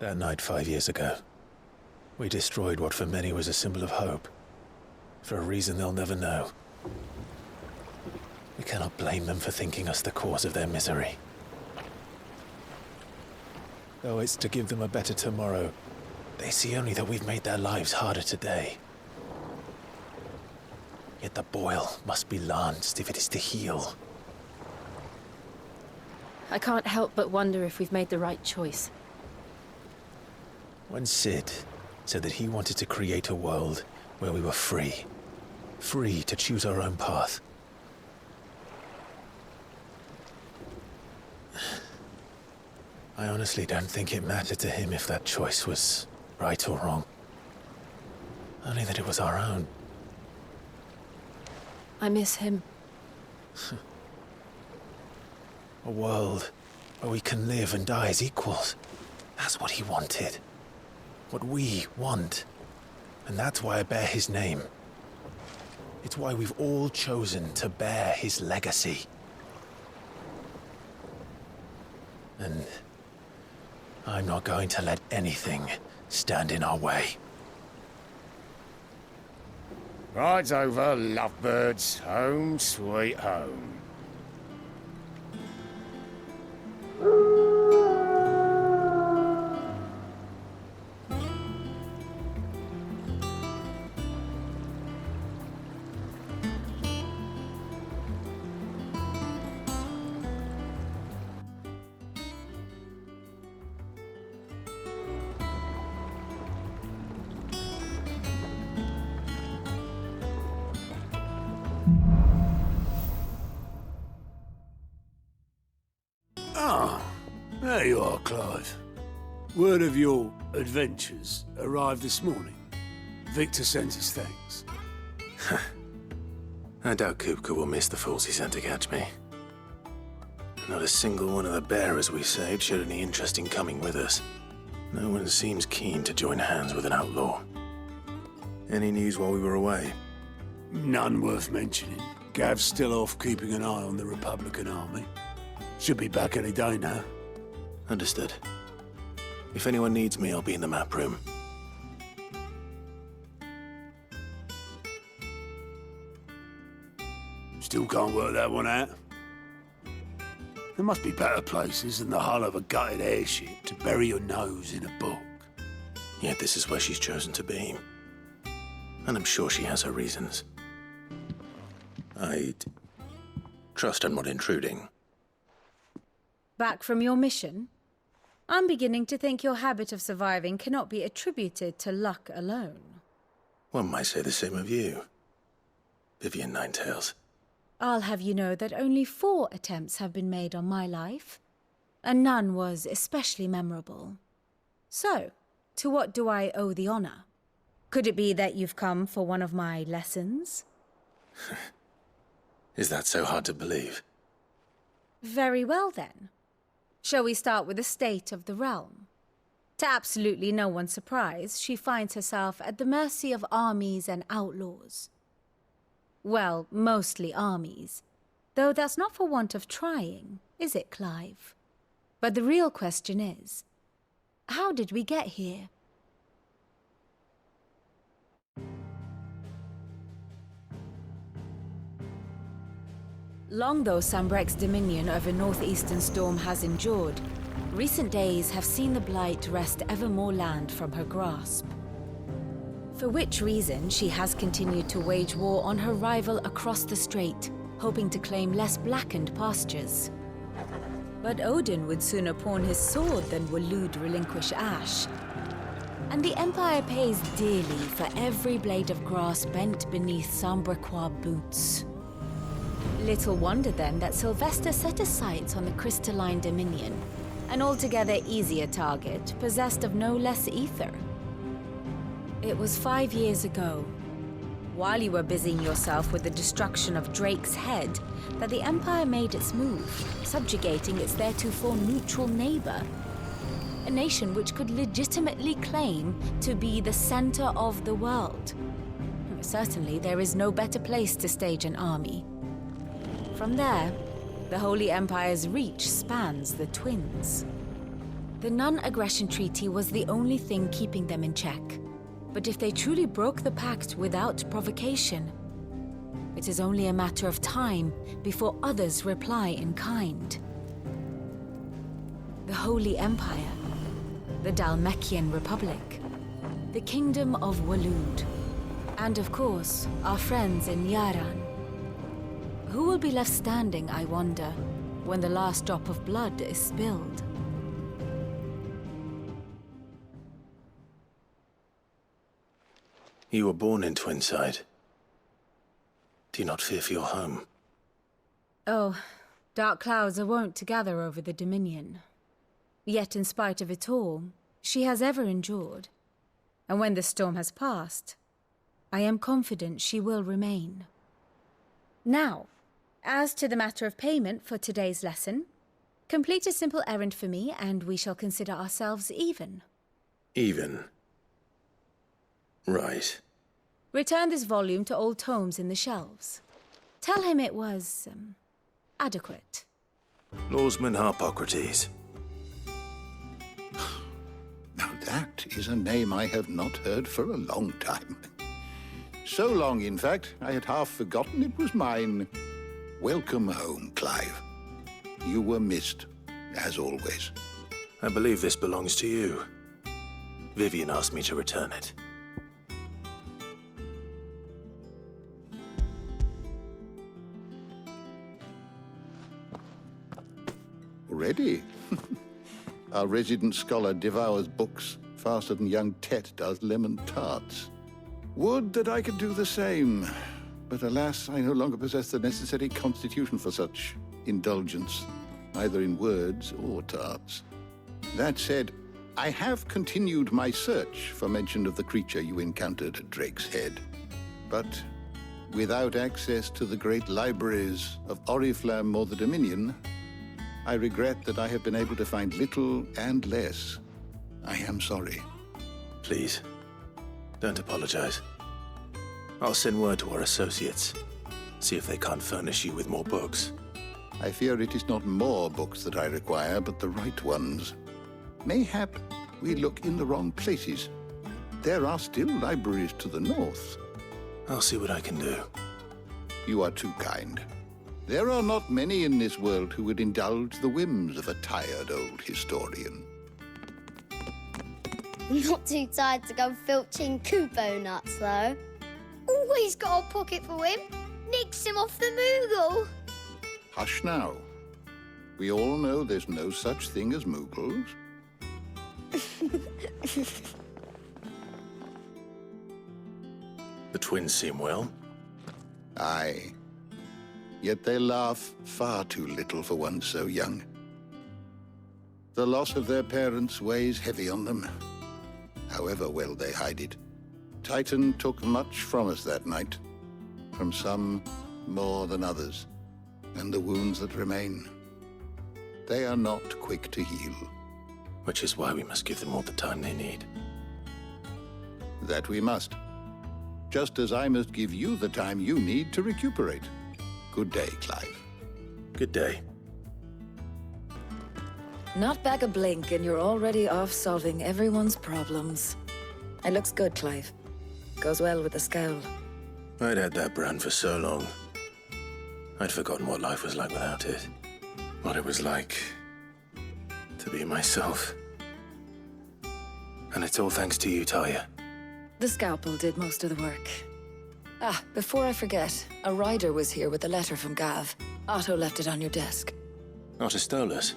That night 5 years ago, we destroyed what for many was a symbol of hope. For a reason they'll never know. We cannot blame them for thinking us the cause of their misery. Though it's to give them a better tomorrow, they see only that we've made their lives harder today. Yet the boil must be lanced if it is to heal. I can't help but wonder if we've made the right choice. When Sid said that he wanted to create a world where we were free. Free to choose our own path. I honestly don't think it mattered to him if that choice was right or wrong. Only that it was our own. I miss him. A world where we can live and die as equals. That's what he wanted. What we want. And that's why I bear his name. It's why we've all chosen to bear his legacy. And I'm not going to let anything stand in our way. Ride's over, lovebirds. Home sweet home. There you are, Clive. Word of your adventures arrived this morning. Victor sent his thanks. I doubt Kupka will miss the fools he sent to catch me. Not a single one of the bearers we saved showed any interest in coming with us. No one seems keen to join hands with an outlaw. Any news while we were away? None worth mentioning. Gav's still off keeping an eye on the Republican army. Should be back any day now. Understood. If anyone needs me, I'll be in the map room. Still can't work that one out. There must be better places than the hull of a gutted airship to bury your nose in a book. Yet this is where she's chosen to be. And I'm sure she has her reasons. I'd trust I'm not intruding. Back from your mission? I'm beginning to think your habit of surviving cannot be attributed to luck alone. One might say the same of you, Vivian Ninetails. I'll have you know that only 4 attempts have been made on my life, and none was especially memorable. So, to what do I owe the honor? Could it be that you've come for one of my lessons? Is that so hard to believe? Very well, then. Shall we start with the state of the realm? To absolutely no one's surprise, she finds herself at the mercy of armies and outlaws. Well, mostly armies. Though that's not for want of trying, is it, Clive? But the real question is, how did we get here? Long though Sambrek's dominion over northeastern Storm has endured, recent days have seen the Blight wrest ever more land from her grasp. For which reason she has continued to wage war on her rival across the strait, hoping to claim less blackened pastures. But Odin would sooner pawn his sword than Waloed relinquish Ash. And the Empire pays dearly for every blade of grass bent beneath Sambrequois boots. Little wonder then that Sylvester set his sights on the crystalline dominion, an altogether easier target, possessed of no less ether. It was 5 years ago, while you were busying yourself with the destruction of Drake's head, that the Empire made its move, subjugating its theretofore neutral neighbor. A nation which could legitimately claim to be the center of the world. Certainly, there is no better place to stage an army. From there, the Holy Empire's reach spans the Twins. The non-aggression treaty was the only thing keeping them in check. But if they truly broke the pact without provocation, it is only a matter of time before others reply in kind. The Holy Empire, the Dalmekian Republic, the Kingdom of Waloed, and of course, our friends in Yaran. Who will be left standing, I wonder, when the last drop of blood is spilled? You were born in Twinside. Do you not fear for your home? Oh, dark clouds are wont to gather over the Dominion. Yet in spite of it all, she has ever endured. And when the storm has passed, I am confident she will remain. Now, as to the matter of payment for today's lesson, complete a simple errand for me and we shall consider ourselves even. Even? Right. Return this volume to old tomes in the shelves. Tell him it was, adequate. Lawsman Harpocrates. Now that is a name I have not heard for a long time. So long, in fact, I had half forgotten it was mine. Welcome home, Clive. You were missed, as always. I believe this belongs to you. Vivian asked me to return it. Already? Our resident scholar devours books faster than young Tet does lemon tarts. Would that I could do the same. But alas, I no longer possess the necessary constitution for such indulgence, either in words or tarts. That said, I have continued my search for mention of the creature you encountered at Drake's Head. But without access to the great libraries of Oriflamme or the Dominion, I regret that I have been able to find little and less. I am sorry. Please, don't apologize. I'll send word to our associates. See if they can't furnish you with more books. I fear it is not more books that I require, but the right ones. Mayhap we look in the wrong places. There are still libraries to the north. I'll see what I can do. You are too kind. There are not many in this world who would indulge the whims of a tired old historian. Not too tired to go filching Kupo nuts, though. Always got a pocket for him. Nicks him off the Moogle. Hush now. We all know there's no such thing as Moogles. The twins seem well. Aye. Yet they laugh far too little for one so young. The loss of their parents weighs heavy on them, however well they hide it. Titan took much from us that night, from some more than others, and the wounds that remain, they are not quick to heal. Which is why we must give them all the time they need. That we must. Just as I must give you the time you need to recuperate. Good day, Clive. Good day. Not back a blink and you're already off solving everyone's problems. It looks good, Clive. Goes well with the scowl. I'd had that brand for so long. I'd forgotten what life was like without it. What it was like to be myself. And it's all thanks to you, Talia. The scalpel did most of the work. Ah, before I forget, a rider was here with a letter from Gav. Otto left it on your desk. Not a Stolas.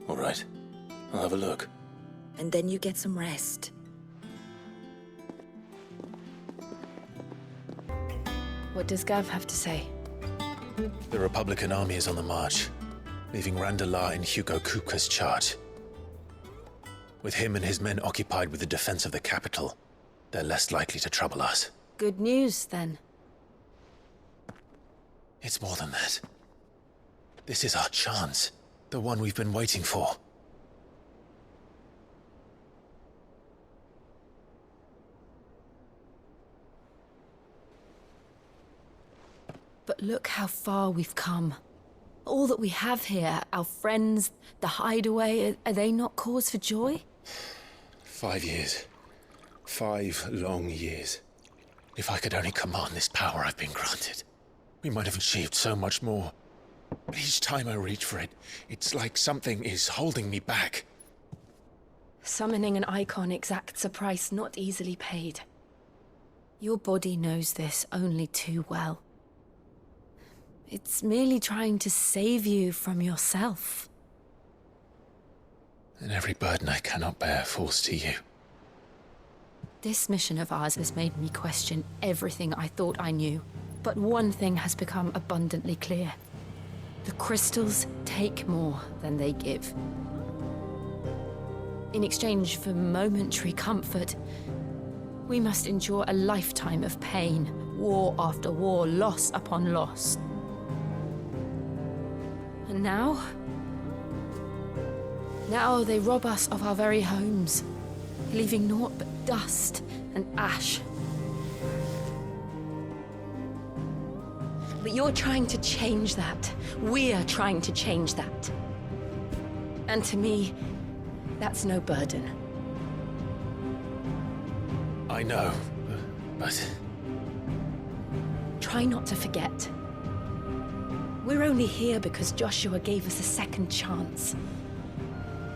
All right. I'll have a look. And then you get some rest. What does Gav have to say? The Republican army is on the march, leaving Randalar in Hugo Kupka's charge. With him and his men occupied with the defense of the capital, they're less likely to trouble us. Good news, then. It's more than that. This is our chance. The one we've been waiting for. But look how far we've come. All that we have here, our friends, the hideaway, are they not cause for joy? 5 years. 5 long years. If I could only command this power I've been granted, we might have achieved so much more. But each time I reach for it, it's like something is holding me back. Summoning an icon exacts a price not easily paid. Your body knows this only too well. It's merely trying to save you from yourself. And every burden I cannot bear falls to you. This mission of ours has made me question everything I thought I knew. But one thing has become abundantly clear. The crystals take more than they give. In exchange for momentary comfort, we must endure a lifetime of pain, war after war, loss upon loss. And now they rob us of our very homes, leaving naught but dust and ash. But you're trying to change that. We're trying to change that. And to me, that's no burden. I know, but... Try not to forget. We're only here because Joshua gave us a second chance.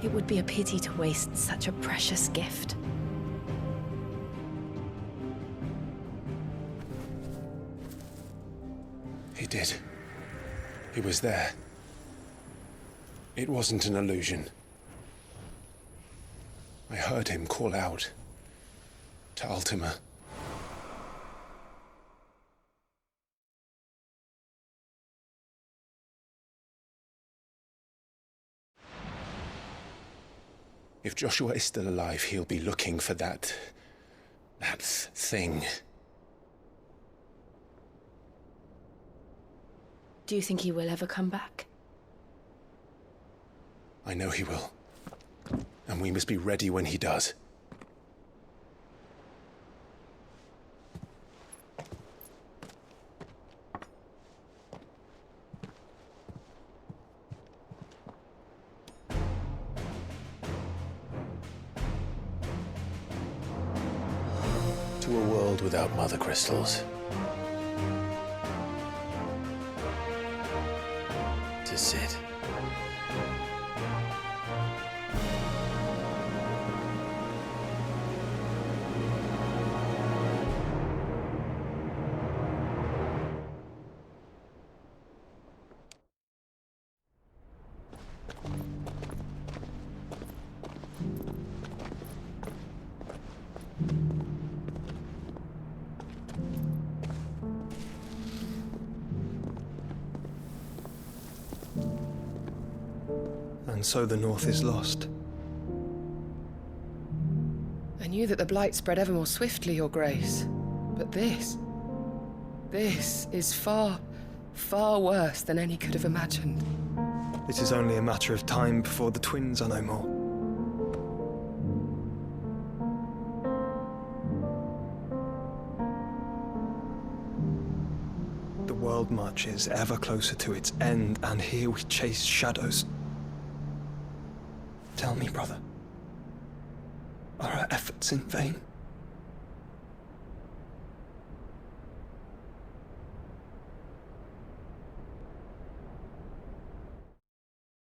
It would be a pity to waste such a precious gift. He did. He was there. It wasn't an illusion. I heard him call out to Ultima. If Joshua is still alive, he'll be looking for that thing. Do you think he will ever come back? I know he will. And we must be ready when he does. To a world without mother crystals. To Sid. And so the North is lost. I knew that the Blight spread ever more swiftly, Your Grace. But this is far, far worse than any could have imagined. It is only a matter of time before the twins are no more. The world marches ever closer to its end, and here we chase shadows. Tell me, brother, are our efforts in vain?